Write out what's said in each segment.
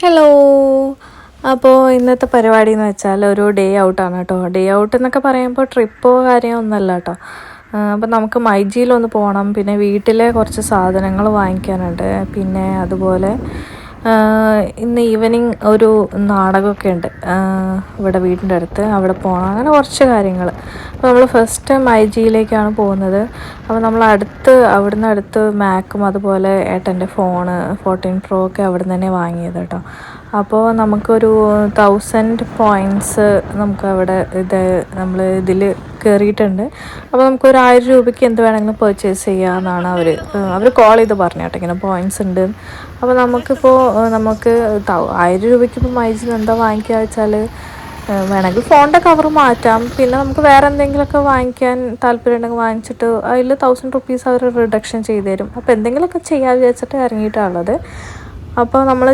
Hello. അപ്പോൾ ഇന്നത്തെ പരിപാടി എന്ന് വെച്ചാൽ ഒരു ഡേ ഔട്ടാണ് കേട്ടോ. ഡേ ഔട്ട് എന്നൊക്കെ പറയുമ്പോൾ ട്രിപ്പോ കാര്യമോ ഒന്നുമല്ല കേട്ടോ. അപ്പോൾ നമുക്ക് മൈജിയിലൊന്ന് പോകണം, പിന്നെ വീട്ടിലെ കുറച്ച് സാധനങ്ങൾ വാങ്ങിക്കാനുണ്ട്, പിന്നെ അതുപോലെ ഇന്ന് ഈവനിങ് ഒരു നാടകമൊക്കെ ഉണ്ട് ഇവിടെ വീടിൻ്റെ അടുത്ത്, അവിടെ പോകണം. അങ്ങനെ കുറച്ച് കാര്യങ്ങൾ. അപ്പോൾ നമ്മൾ ഫസ്റ്റ് മൈജിയിലേക്കാണ് പോകുന്നത്. അപ്പോൾ നമ്മൾ അവിടുന്ന് അടുത്ത് മാക്കും അതുപോലെ ഏട്ടൻ്റെ ഫോണ് 14 Pro ഒക്കെ അവിടെ നിന്ന് തന്നെ വാങ്ങിയത് കേട്ടോ. അപ്പോൾ നമുക്കൊരു 1000 പോയിൻറ്റ്സ് നമുക്ക് അവിടെ നമ്മൾ ഇതിൽ കയറിയിട്ടുണ്ട്. അപ്പോൾ നമുക്കൊരു 1000 രൂപയ്ക്ക് എന്ത് വേണമെങ്കിലും പർച്ചേസ് ചെയ്യാമെന്നാണ് അവർ കോൾ ചെയ്ത് പറഞ്ഞു കേട്ടോ, ഇങ്ങനെ പോയിൻറ്റ്സ് ഉണ്ട്. അപ്പോൾ നമുക്ക് 1000 രൂപയ്ക്ക് ഇപ്പോൾ മൈജിൽ എന്താ വാങ്ങിക്കുക വെച്ചാൽ, വേണമെങ്കിൽ ഫോണിൻ്റെ കവർ മാറ്റാം, പിന്നെ നമുക്ക് വേറെ എന്തെങ്കിലുമൊക്കെ വാങ്ങിക്കാൻ താല്പര്യം ഉണ്ടെങ്കിൽ വാങ്ങിച്ചിട്ട് അതിൽ 1000 റുപ്പീസ് അവർ റിഡക്ഷൻ ചെയ്ത് തരും. അപ്പോൾ എന്തെങ്കിലുമൊക്കെ ചെയ്യാൻ വിചാരിച്ചിട്ട് ഇറങ്ങിയിട്ടാണുള്ളത്. അപ്പോൾ നമ്മൾ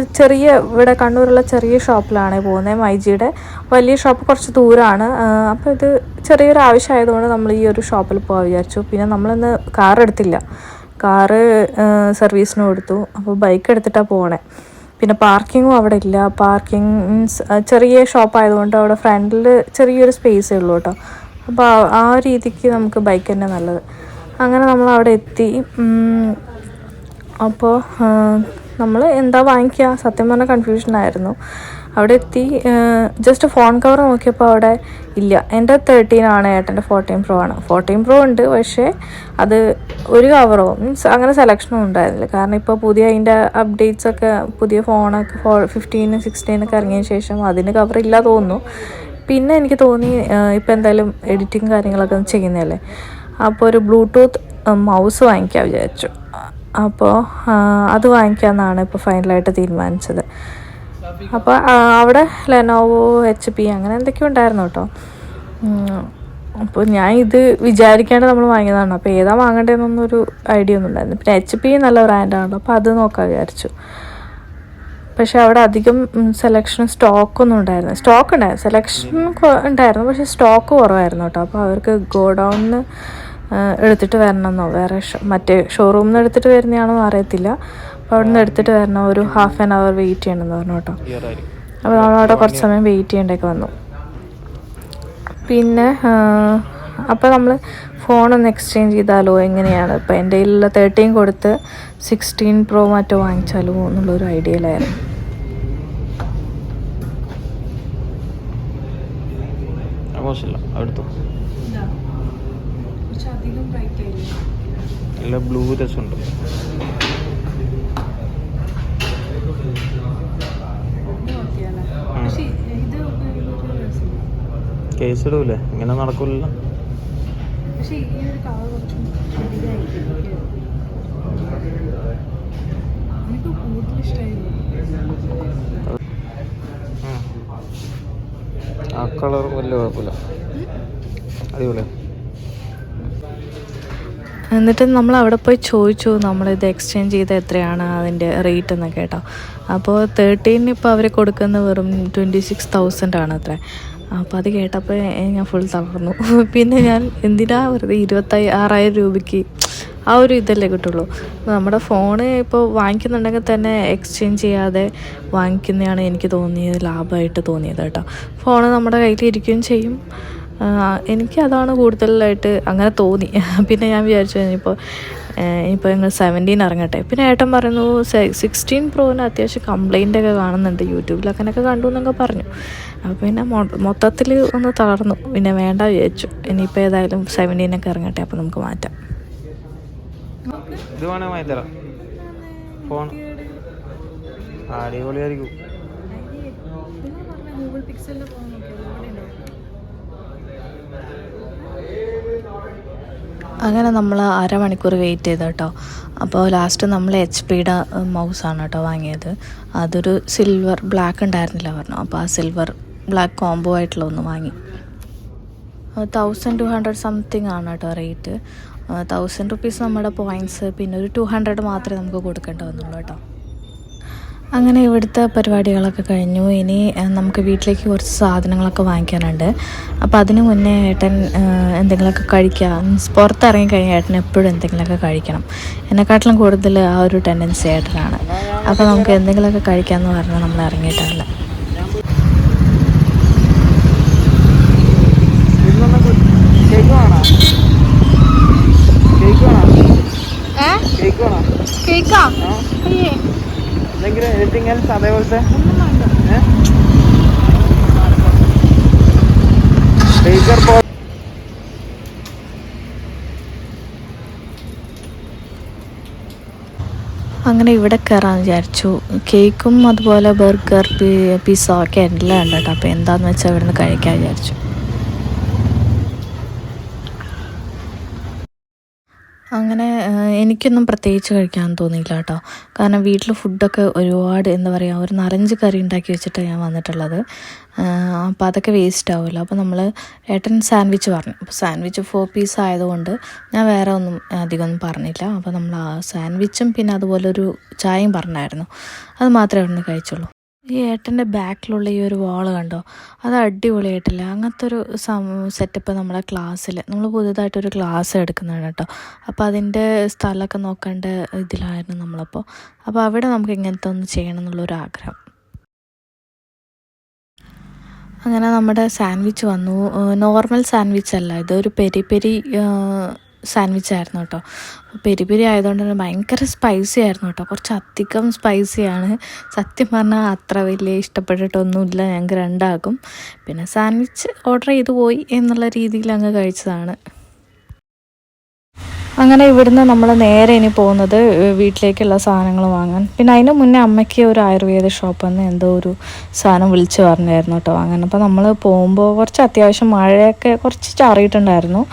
ഇവിടെ കണ്ണൂരുള്ള ചെറിയ ഷോപ്പിലാണ് പോകുന്നത്. മൈജിയുടെ വലിയ ഷോപ്പ് കുറച്ച് ദൂരമാണ്. അപ്പോൾ ഇത് ചെറിയൊരു ആവശ്യമായതുകൊണ്ട് നമ്മൾ ഈ ഒരു ഷോപ്പിൽ പോകാൻ വിചാരിച്ചു. പിന്നെ നമ്മളിന്ന് കാർ എടുത്തില്ല, കാറ് സർവീസിന് കൊടുത്തു. അപ്പോൾ ബൈക്ക് എടുത്തിട്ടാണ് പോകണേ. പിന്നെ പാർക്കിങ്ങും അവിടെ ഇല്ല. പാർക്കിംഗ് മീൻസ് ചെറിയ ഷോപ്പായതുകൊണ്ട് അവിടെ ഫ്രണ്ടിൽ ചെറിയൊരു സ്പേസേ ഉള്ളൂ കേട്ടോ. അപ്പോൾ ആ രീതിക്ക് നമുക്ക് ബൈക്ക് തന്നെ നല്ലത്. അങ്ങനെ നമ്മൾ അവിടെ എത്തി. അപ്പോൾ നമ്മൾ എന്താ വാങ്ങിക്കുക, സത്യം പറഞ്ഞാൽ കൺഫ്യൂഷനായിരുന്നു. അവിടെ എത്തി ജസ്റ്റ് ഫോൺ കവർ നോക്കിയപ്പോൾ അവിടെ ഇല്ല. എൻ്റെ 13 ആണ്, ഏട്ടൻ്റെ 14 Pro ആണ്. 14 Pro ഉണ്ട്, പക്ഷേ അത് ഒരു കവറോ മീൻസ് അങ്ങനെ സെലക്ഷനും ഉണ്ടായിരുന്നില്ല. കാരണം ഇപ്പോൾ അതിൻ്റെ അപ്ഡേറ്റ്സൊക്കെ പുതിയ ഫോണൊക്കെ 15, 16 ഒക്കെ ഇറങ്ങിയതിന് ശേഷം അതിന് കവറില്ല തോന്നുന്നു. പിന്നെ എനിക്ക് തോന്നി ഇപ്പോൾ എന്തായാലും എഡിറ്റിങ് കാര്യങ്ങളൊക്കെ ചെയ്യുന്നതല്ലേ, അപ്പോൾ ഒരു ബ്ലൂടൂത്ത് മൗസ് വാങ്ങിക്കാൻ വിചാരിച്ചു. അപ്പോൾ അത് വാങ്ങിക്കാമെന്നാണ് ഇപ്പോൾ ഫൈനലായിട്ട് തീരുമാനിച്ചത്. അപ്പോൾ അവിടെ ലെനോവോ, HP അങ്ങനെ എന്തൊക്കെയോ ഉണ്ടായിരുന്നു കേട്ടോ. അപ്പോൾ ഞാൻ ഇത് വിചാരിക്കാണ്ട് നമ്മൾ വാങ്ങിയതാണ്. അപ്പോൾ ഏതാ വാങ്ങേണ്ടതെന്നൊന്നൊരു ഐഡിയ ഒന്നും ഉണ്ടായിരുന്നു. പിന്നെ HP നല്ല ബ്രാൻഡാണല്ലോ, അപ്പോൾ അത് നോക്കാൻ വിചാരിച്ചു. പക്ഷേ അവിടെ അധികം സ്റ്റോക്കൊന്നും ഉണ്ടായിരുന്നു. സ്റ്റോക്ക് ഉണ്ടായിരുന്നു, സെലക്ഷൻ ഉണ്ടായിരുന്നു, പക്ഷേ സ്റ്റോക്ക് കുറവായിരുന്നു കേട്ടോ. അപ്പോൾ അവർക്ക് ഗോഡൗണിന് എടുത്തിട്ട് വരണമെന്നോ വേറെ മറ്റേ ഷോറൂമിൽ നിന്ന് എടുത്തിട്ട് വരുന്നതാണോ അറിയത്തില്ല. അപ്പോൾ അവിടെ നിന്ന് എടുത്തിട്ട് വരണം, ഒരു ½ an hour വെയിറ്റ് ചെയ്യണമെന്ന് പറഞ്ഞു കേട്ടോ. അപ്പോൾ നമ്മളവിടെ കുറച്ച് സമയം വെയിറ്റ് ചെയ്യേണ്ടൊക്കെ വന്നു. പിന്നെ അപ്പോൾ നമ്മൾ ഫോണൊന്ന് എക്സ്ചേഞ്ച് ചെയ്താലോ എങ്ങനെയാണ്, ഇപ്പോൾ എൻ്റെ കയ്യിലുള്ള 13 കൊടുത്ത് 16 Pro മറ്റോ വാങ്ങിച്ചാലോ എന്നുള്ളൊരു ഐഡിയയിലായിരുന്നു. നല്ല ബ്ലൂ രസമുണ്ട്. കേസ് ഇടൂലേ, ഇങ്ങനെ നടക്കൂലല്ലോ. ആ കളർ വലിയ കുഴപ്പമില്ല, അടിപൊളിയാ. എന്നിട്ട് നമ്മൾ അവിടെ പോയി ചോദിച്ചു നമ്മളിത് എക്സ്ചേഞ്ച് ചെയ്ത് എത്രയാണ് അതിൻ്റെ റേറ്റ് എന്നൊക്കെ കേട്ടോ. അപ്പോൾ 13 ഇപ്പോൾ അവർ കൊടുക്കുന്ന വെറും 26,000 ആണ് അത്ര. അപ്പോൾ അത് കേട്ടപ്പോൾ ഞാൻ ഫുൾ തളർന്നു. പിന്നെ ഞാൻ എന്തിനാ വെറുതെ 26,000 രൂപയ്ക്ക് ആ ഒരു ഇതല്ലേ കിട്ടുള്ളൂ. നമ്മുടെ ഫോണ് ഇപ്പോൾ വാങ്ങിക്കുന്നുണ്ടെങ്കിൽ തന്നെ എക്സ്ചേഞ്ച് ചെയ്യാതെ വാങ്ങിക്കുന്നതാണ് എനിക്ക് ലാഭമായിട്ട് തോന്നിയത് കേട്ടോ. ഫോണ് നമ്മുടെ കയ്യിലിരിക്കുകയും ചെയ്യും. എനിക്ക് അതാണ് കൂടുതലായിട്ട് അങ്ങനെ തോന്നി. പിന്നെ ഞാൻ വിചാരിച്ചു ഇനിയിപ്പോൾ ഞങ്ങൾ 17 ഇറങ്ങട്ടെ. പിന്നെ ഏട്ടൻ പറയുന്നു 16 Proന് അത്യാവശ്യം കംപ്ലൈൻ്റൊക്കെ കാണുന്നുണ്ട്, യൂട്യൂബിൽ അങ്ങനെയൊക്കെ കണ്ടു എന്നൊക്കെ പറഞ്ഞു. അപ്പോൾ പിന്നെ മൊത്തത്തിൽ ഒന്ന് തളർന്നു. പിന്നെ വേണ്ട വിചാരിച്ചു, ഇനിയിപ്പോൾ ഏതായാലും 17 ഇറങ്ങട്ടെ, അപ്പോൾ നമുക്ക് മാറ്റാം. ഇത് വേണേ വാങ്ങിത്തരാം, ഫോൺ അടിപൊളിയായിരിക്കും. അങ്ങനെ നമ്മൾ അരമണിക്കൂർ വെയിറ്റ് ചെയ്തു കേട്ടോ. അപ്പോൾ ലാസ്റ്റ് നമ്മൾ HP-യുടെ മൗസാണ് കേട്ടോ വാങ്ങിയത്. അതൊരു സിൽവർ ബ്ലാക്ക് ഉണ്ടായിരുന്നില്ല പറഞ്ഞു. അപ്പോൾ ആ സിൽവർ ബ്ലാക്ക് കോംബോ ആയിട്ടുള്ള ഒന്ന് വാങ്ങി. 1200 സംതിങ് ആണ് കേട്ടോ റേറ്റ്. 1000 റുപ്പീസ് നമ്മുടെ പോയിൻറ്റ്സ്, പിന്നെ ഒരു 200 മാത്രമേ നമുക്ക് കൊടുക്കേണ്ടി വന്നുള്ളൂ കേട്ടോ. അങ്ങനെ ഇവിടുത്തെ പരിപാടികളൊക്കെ കഴിഞ്ഞു. ഇനി നമുക്ക് വീട്ടിലേക്ക് കുറച്ച് സാധനങ്ങളൊക്കെ വാങ്ങിക്കാനുണ്ട്. അപ്പോൾ അതിന് മുന്നേ ഏട്ടൻ എന്തെങ്കിലുമൊക്കെ കഴിക്കുക, മീൻസ് പുറത്തിറങ്ങി കഴിഞ്ഞാൽ ഏട്ടൻ എപ്പോഴും എന്തെങ്കിലുമൊക്കെ കഴിക്കണം. എന്നെക്കാട്ടിലും കൂടുതൽ ആ ഒരു ടെൻഡൻസി ഏട്ടനാണ്. അപ്പോൾ നമുക്ക് എന്തെങ്കിലുമൊക്കെ കഴിക്കാമെന്ന് പറഞ്ഞാൽ നമ്മൾ ഇറങ്ങിയിട്ടല്ല. അതേപോലത്തെ അങ്ങനെ ഇവിടെ കയറാമെന്ന് വിചാരിച്ചു. കേക്കും അതുപോലെ ബർഗർ, പിസ്സ ഒക്കെ എല്ലാം ഉണ്ട് കേട്ടോ. അപ്പോൾ എന്താണെന്ന് വെച്ചാൽ ഇവിടെ നിന്ന് കഴിക്കാൻ വിചാരിച്ചു. അങ്ങനെ എനിക്കൊന്നും പ്രത്യേകിച്ച് കഴിക്കാൻ തോന്നിയില്ല കേട്ടോ. കാരണം വീട്ടിൽ ഫുഡൊക്കെ ഒരുപാട് എന്താ പറയുക, ഒരു 4-5 കറി ഉണ്ടാക്കി വെച്ചിട്ടാണ് ഞാൻ വന്നിട്ടുള്ളത്. അപ്പോൾ അതൊക്കെ വേസ്റ്റ് ആവുമല്ലോ. അപ്പോൾ നമ്മൾ ഏട്ടൻ സാൻഡ്വിച്ച് പറഞ്ഞു. അപ്പോൾ സാൻഡ്വിച്ച് 4 പീസ് ആയതുകൊണ്ട് ഞാൻ വേറെ ഒന്നും അധികമൊന്നും പറഞ്ഞില്ല. അപ്പോൾ നമ്മൾ ആ സാൻഡ്വിച്ചും പിന്നെ അതുപോലെ ഒരു ചായയും പറഞ്ഞായിരുന്നു. അത് മാത്രമേ അവിടെ നിന്ന് കഴിച്ചുള്ളൂ. ഈ ഏട്ടൻ്റെ ബാക്കിലുള്ള ഈ ഒരു വാള് കണ്ടോ, അത് അടിപൊളിയായിട്ടില്ല. അങ്ങനത്തെ ഒരു സെറ്റപ്പ് നമ്മളെ ക്ലാസ്സിൽ നമ്മൾ പുതുതായിട്ടൊരു ക്ലാസ് എടുക്കുന്നതാണ് കേട്ടോ. അപ്പോൾ അതിൻ്റെ സ്ഥലമൊക്കെ നോക്കേണ്ട ഇതിലായിരുന്നു നമ്മളപ്പോൾ. അപ്പോൾ അവിടെ നമുക്ക് ഇങ്ങനത്തെ ഒന്ന് ചെയ്യണം എന്നുള്ളൊരാഗ്രഹം. അങ്ങനെ നമ്മുടെ സാൻഡ്വിച്ച് വന്നു. നോർമൽ സാൻഡ്വിച്ച് അല്ല, ഇതൊരു പെരി പെരി സാൻഡ്വിച്ച് ആയിരുന്നു കേട്ടോ. പെരി പെരി ആയതുകൊണ്ട് തന്നെ ഭയങ്കര സ്പൈസി ആയിരുന്നു കേട്ടോ. കുറച്ച് അധികം സ്പൈസിയാണ്. സത്യം പറഞ്ഞാൽ അത്ര വലിയ ഇഷ്ടപ്പെട്ടിട്ടൊന്നുമില്ല ഞങ്ങൾക്ക് രണ്ടാക്കും. പിന്നെ സാൻഡ്വിച്ച് ഓർഡർ ചെയ്തു പോയി എന്നുള്ള രീതിയിൽ അങ്ങ് കഴിച്ചതാണ്. അങ്ങനെ ഇവിടുന്ന് നമ്മൾ നേരെ ഇനി പോകുന്നത് വീട്ടിലേക്കുള്ള സാധനങ്ങൾ വാങ്ങാൻ. പിന്നെ അതിന് മുന്നേ അമ്മയ്ക്ക് ഒരു ആയുർവേദ ഷോപ്പിൽ നിന്ന് എന്തോ ഒരു സാധനം വിളിച്ച് പറഞ്ഞായിരുന്നു കേട്ടോ. അങ്ങനെ അപ്പോൾ നമ്മൾ പോകുമ്പോൾ കുറച്ച് അത്യാവശ്യം മഴയൊക്കെ കുറച്ച് ചാറിയിട്ടുണ്ടായിരുന്നു.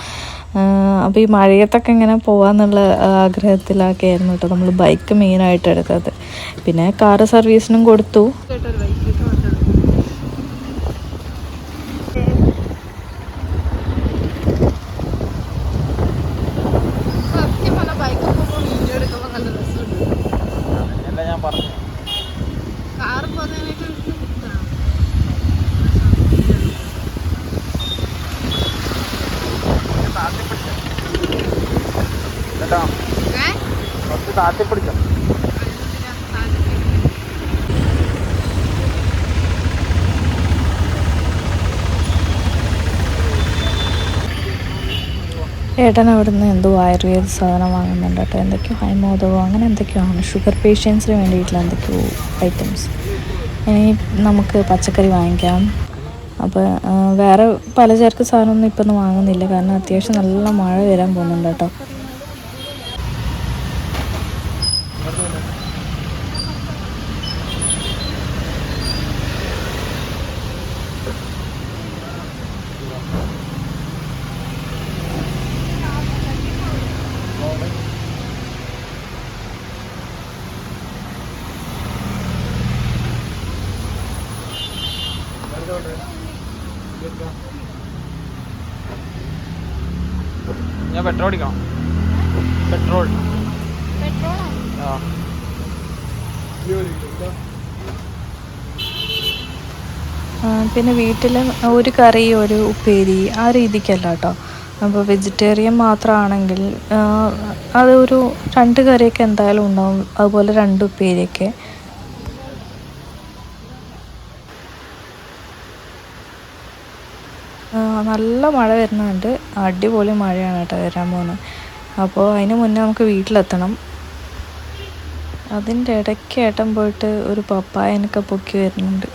അപ്പോൾ ഈ മഴയത്തൊക്കെ ഇങ്ങനെ പോകാമെന്നുള്ള ആഗ്രഹത്തിലൊക്കെ ആയിരുന്നു കേട്ടോ നമ്മൾ ബൈക്ക് മെയിനായിട്ട് എടുത്തത്. പിന്നെ കാറ് സർവീസിനും കൊടുത്തു. താത്തിപ്പിടിച്ചോ. ഏട്ടൻ അവിടുന്ന് എന്തോ ആയുർവേദ സാധനം വാങ്ങുന്നുണ്ട് കേട്ടോ. എന്തൊക്കെയോ ഹൈമോദകോ അങ്ങനെ എന്തൊക്കെയാണ്, ഷുഗർ പേഷ്യൻസിന് വേണ്ടിയിട്ടുള്ള എന്തൊക്കെയോ ഐറ്റംസ്. ഇനി നമുക്ക് പച്ചക്കറി വാങ്ങിക്കാം. അപ്പോൾ വേറെ പലചരക്ക് സാധനമൊന്നും ഇപ്പം ഒന്നും വാങ്ങുന്നില്ല, കാരണം അത്യാവശ്യം നല്ല മഴ വരാൻ പോകുന്നുണ്ട് കേട്ടോ. ഞാൻ പെട്രോൾ അടിക്കണം. പെട്രോൾ ആ പിന്നെ വീട്ടിൽ ഒരു കറി ഒരു ഉപ്പേരി ആ രീതിക്കല്ല കേട്ടോ. അപ്പോൾ വെജിറ്റേറിയൻ മാത്രമാണെങ്കിൽ അതൊരു 2 കറിയൊക്കെ എന്തായാലും ഉണ്ടാവും, അതുപോലെ 2 ഉപ്പേരിയൊക്കെ. നല്ല മഴ വരുന്നുണ്ട്, അടിപൊളി മഴയാണ് കേട്ടോ വരാൻ പോകുന്നത്. അപ്പോൾ അതിന് മുന്നേ നമുക്ക് വീട്ടിലെത്തണം. അതിൻ്റെ ഇടയ്ക്ക് ഏട്ടൻ പോയിട്ട് ഒരു പപ്പായനൊക്കെ പൊക്കി വരുന്നുണ്ട്.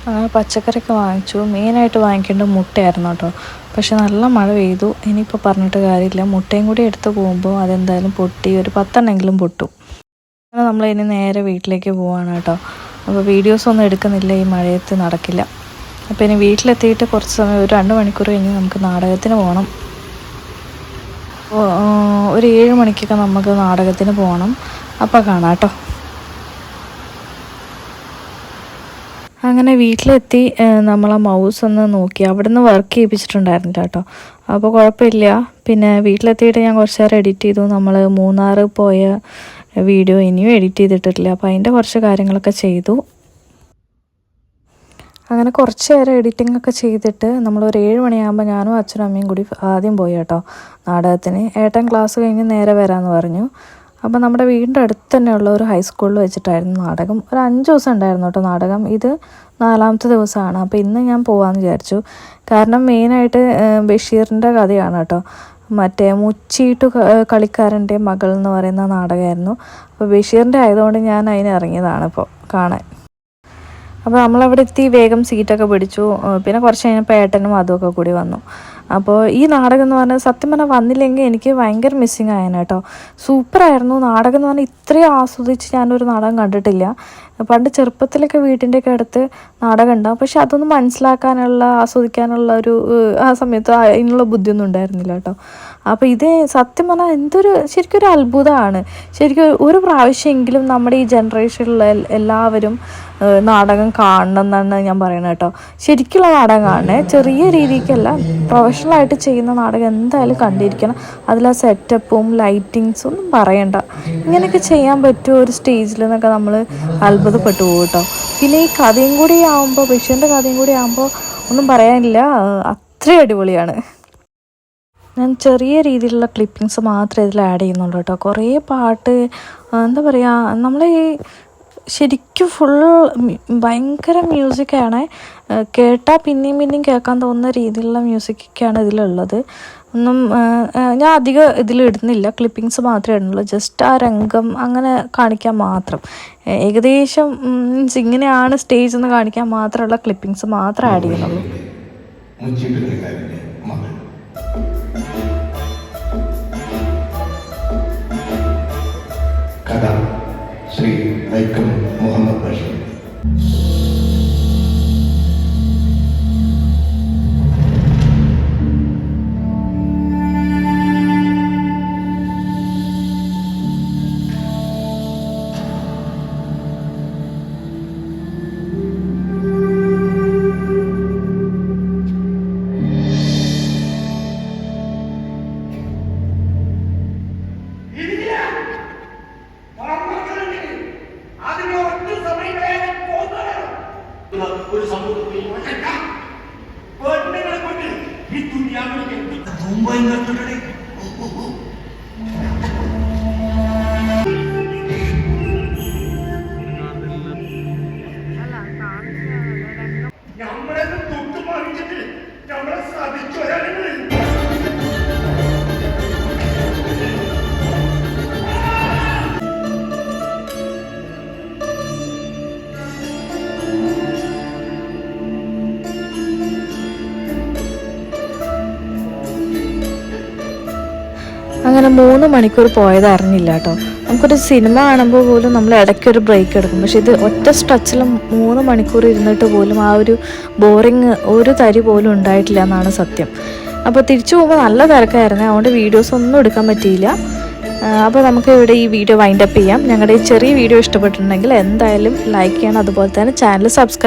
അങ്ങനെ പച്ചക്കറിയൊക്കെ വാങ്ങിച്ചു. മെയിനായിട്ട് വാങ്ങിക്കേണ്ടത് മുട്ടയായിരുന്നു കേട്ടോ. പക്ഷെ നല്ല മഴ പെയ്തു. ഇനിയിപ്പോൾ പറഞ്ഞിട്ട് കാര്യമില്ല, മുട്ടയും കൂടി എടുത്ത് പോകുമ്പോൾ അതെന്തായാലും പൊട്ടി, ഒരു 10 എണ്ണമെങ്കിലും പൊട്ടും. അങ്ങനെ നമ്മളിനി നേരെ വീട്ടിലേക്ക് പോവാണ് കേട്ടോ. അപ്പോൾ വീഡിയോസൊന്നും എടുക്കുന്നില്ല, ഈ മഴയത്ത് നടക്കില്ല. അപ്പോൾ ഇനി വീട്ടിലെത്തിയിട്ട് കുറച്ച് സമയം, ഒരു 2 മണിക്കൂർ കഴിഞ്ഞ് നമുക്ക് നാടകത്തിന് പോകണം. ഒരു 7 മണിക്കൊക്കെ നമുക്ക് നാടകത്തിന് പോകണം. അപ്പോൾ കാണാം കേട്ടോ. അങ്ങനെ വീട്ടിലെത്തി നമ്മളെ മൗസ് ഒന്ന് നോക്കി. അവിടെ നിന്ന് വർക്ക് ചെയ്യിപ്പിച്ചിട്ടുണ്ടായിരുന്നില്ല കേട്ടോ. അപ്പോൾ കുഴപ്പമില്ല. പിന്നെ വീട്ടിലെത്തിയിട്ട് ഞാൻ കുറച്ച് നേരം എഡിറ്റ് ചെയ്തു. നമ്മൾ മൂന്നാർ പോയ വീഡിയോ ഇനിയും എഡിറ്റ് ചെയ്തിട്ടില്ല, അപ്പോൾ അതിൻ്റെ കുറച്ച് കാര്യങ്ങളൊക്കെ ചെയ്തു. അങ്ങനെ കുറച്ച് നേരം എഡിറ്റിംഗ് ഒക്കെ ചെയ്തിട്ട് നമ്മളൊരു 7 മണിയാകുമ്പോൾ ഞാനും അച്ഛനും അമ്മയും കൂടി ആദ്യം പോയി കേട്ടോ നാടകത്തിന്. ഏട്ടൻ ക്ലാസ് കഴിഞ്ഞ് നേരെ വരാമെന്ന് പറഞ്ഞു. അപ്പോൾ നമ്മുടെ വീടിൻ്റെ അടുത്ത് തന്നെയുള്ള ഒരു ഹൈസ്കൂളിൽ വെച്ചിട്ടായിരുന്നു നാടകം. ഒരു 5 ദിവസം ഉണ്ടായിരുന്നു കേട്ടോ നാടകം. ഇത് 4ാമത്തെ ദിവസമാണ്. അപ്പോൾ ഇന്ന് ഞാൻ പോകാമെന്ന് വിചാരിച്ചു. കാരണം മെയിനായിട്ട് ബഷീറിൻ്റെ കഥയാണ് കേട്ടോ. മറ്റേ മുച്ചീട്ടു കളിക്കാരൻ്റെ മകൾ എന്ന് പറയുന്ന നാടകമായിരുന്നു. അപ്പോൾ ബഷീറിൻ്റെ ആയതുകൊണ്ട് ഞാൻ അതിന് ഇറങ്ങിയതാണ് ഇപ്പോൾ കാണാൻ. അപ്പോൾ നമ്മളവിടെ എത്തി വേഗം സീറ്റൊക്കെ പിടിച്ചു. പിന്നെ കുറച്ച് കഴിഞ്ഞപ്പോൾ ഏട്ടനും അതുമൊക്കെ കൂടി വന്നു. അപ്പോൾ ഈ നാടകം എന്ന് പറഞ്ഞാൽ സത്യം പറഞ്ഞാൽ വന്നില്ലെങ്കിൽ എനിക്ക് ഭയങ്കര മിസ്സിങ് ആയേനെ കേട്ടോ. സൂപ്പറായിരുന്നു നാടകം എന്ന് പറഞ്ഞാൽ. ഇത്രയും ആസ്വദിച്ച് ഞാനൊരു നാടകം കണ്ടിട്ടില്ല. പണ്ട് ചെറുപ്പത്തിലൊക്കെ വീട്ടിൻ്റെയൊക്കെ അടുത്ത് നാടകം ഉണ്ടാവും, പക്ഷെ അതൊന്നും മനസ്സിലാക്കാനുള്ള ആസ്വദിക്കാനുള്ള ഒരു ആ സമയത്ത് അതിനുള്ള ബുദ്ധിയൊന്നും ഉണ്ടായിരുന്നില്ല കേട്ടോ. അപ്പോൾ ഇത് സത്യം പറഞ്ഞാൽ ശരിക്കും ഒരു അത്ഭുതമാണ്. ശരിക്കും ഒരു പ്രാവശ്യമെങ്കിലും നമ്മുടെ ഈ ജനറേഷനിലുള്ള എല്ലാവരും നാടകം കാണണം എന്നാണ് ഞാൻ പറയുന്നത് കേട്ടോ. ശരിക്കുള്ള നാടകം കാണണേ, ചെറിയ രീതിക്കല്ല, പ്രൊഫഷണലായിട്ട് ചെയ്യുന്ന നാടകം എന്തായാലും കണ്ടിരിക്കണം. അതിലെ സെറ്റപ്പും ലൈറ്റിങ്സും ഒന്നും പറയണ്ട. ഇങ്ങനെയൊക്കെ ചെയ്യാൻ പറ്റുമോ ഒരു സ്റ്റേജിൽ എന്നൊക്കെ നമ്മൾ അത്ഭുതപ്പെട്ടു പോകും കേട്ടോ. പിന്നെ ഈ കഥയും കൂടി ആകുമ്പോൾ, ബഷീറിൻ്റെ കഥയും കൂടി ആകുമ്പോൾ ഒന്നും പറയാനില്ല, അത്രയും അടിപൊളിയാണ്. ഞാൻ ചെറിയ രീതിയിലുള്ള ക്ലിപ്പിങ്സ് മാത്രമേ ഇതിൽ ആഡ് ചെയ്യുന്നുള്ളൂ കേട്ടോ. കുറേ പാട്ട് എന്താ പറയുക, നമ്മൾ ഈ ശരിക്കും ഫുൾ ഭയങ്കര മ്യൂസിക്കാണ്. കേട്ടാൽ പിന്നെയും പിന്നെയും കേൾക്കാൻ തോന്നുന്ന രീതിയിലുള്ള മ്യൂസിക്കൊക്കെയാണ് ഇതിലുള്ളത്. ഞാൻ അധികം ഇതിലിടുന്നില്ല, ക്ലിപ്പിങ്സ് മാത്രമേ ഇടുന്നുള്ളൂ. ജസ്റ്റ് ആ രംഗം അങ്ങനെ കാണിക്കാൻ മാത്രം, ഏകദേശം മീൻസ് ഇങ്ങനെയാണ് സ്റ്റേജ് എന്ന് കാണിക്കാൻ മാത്രമുള്ള ക്ലിപ്പിങ്സ് മാത്രമേ ആഡ് ചെയ്യുന്നുള്ളൂ. കഥ ശ്രീ വൈക്കം മുഹമ്മദ് ബഷീർ. ഒരു സമൂഹത്തിൽ പെണ്ണുങ്ങളെ കൊണ്ട് ഈ ദുനിയാവിലേക്ക് മുംബൈ നടത്തുന്നത്. നമ്മളെ തൊട്ട് മാറിച്ചിട്ട് നമ്മളെ സാധിച്ചു വരാനുള്ളത്. അങ്ങനെ 3 മണിക്കൂർ പോയത് അറിഞ്ഞില്ല കേട്ടോ. നമുക്കൊരു സിനിമ കാണുമ്പോൾ പോലും നമ്മൾ ഇടയ്ക്കൊരു ബ്രേക്ക് എടുക്കും, പക്ഷെ ഇത് ഒറ്റ സ്ട്രെച്ചിൽ 3 മണിക്കൂർ ഇരുന്നിട്ട് പോലും ആ ഒരു ബോറിങ് ഒരു തരി പോലും ഉണ്ടായിട്ടില്ല എന്നാണ് സത്യം. അപ്പോൾ തിരിച്ചു പോകുമ്പോൾ നല്ല തിരക്കായിരുന്നു, അതുകൊണ്ട് വീഡിയോസ് ഒന്നും എടുക്കാൻ പറ്റിയില്ല. അപ്പോൾ നമുക്ക് ഇവിടെ ഈ വീഡിയോ വൈൻഡപ്പ് ചെയ്യാം. ഞങ്ങളുടെ ഈ ചെറിയ വീഡിയോ ഇഷ്ടപ്പെട്ടിട്ടുണ്ടെങ്കിൽ എന്തായാലും ലൈക്ക് ചെയ്യണം, അതുപോലെ തന്നെ ചാനൽ സബ്സ്ക്രൈബ്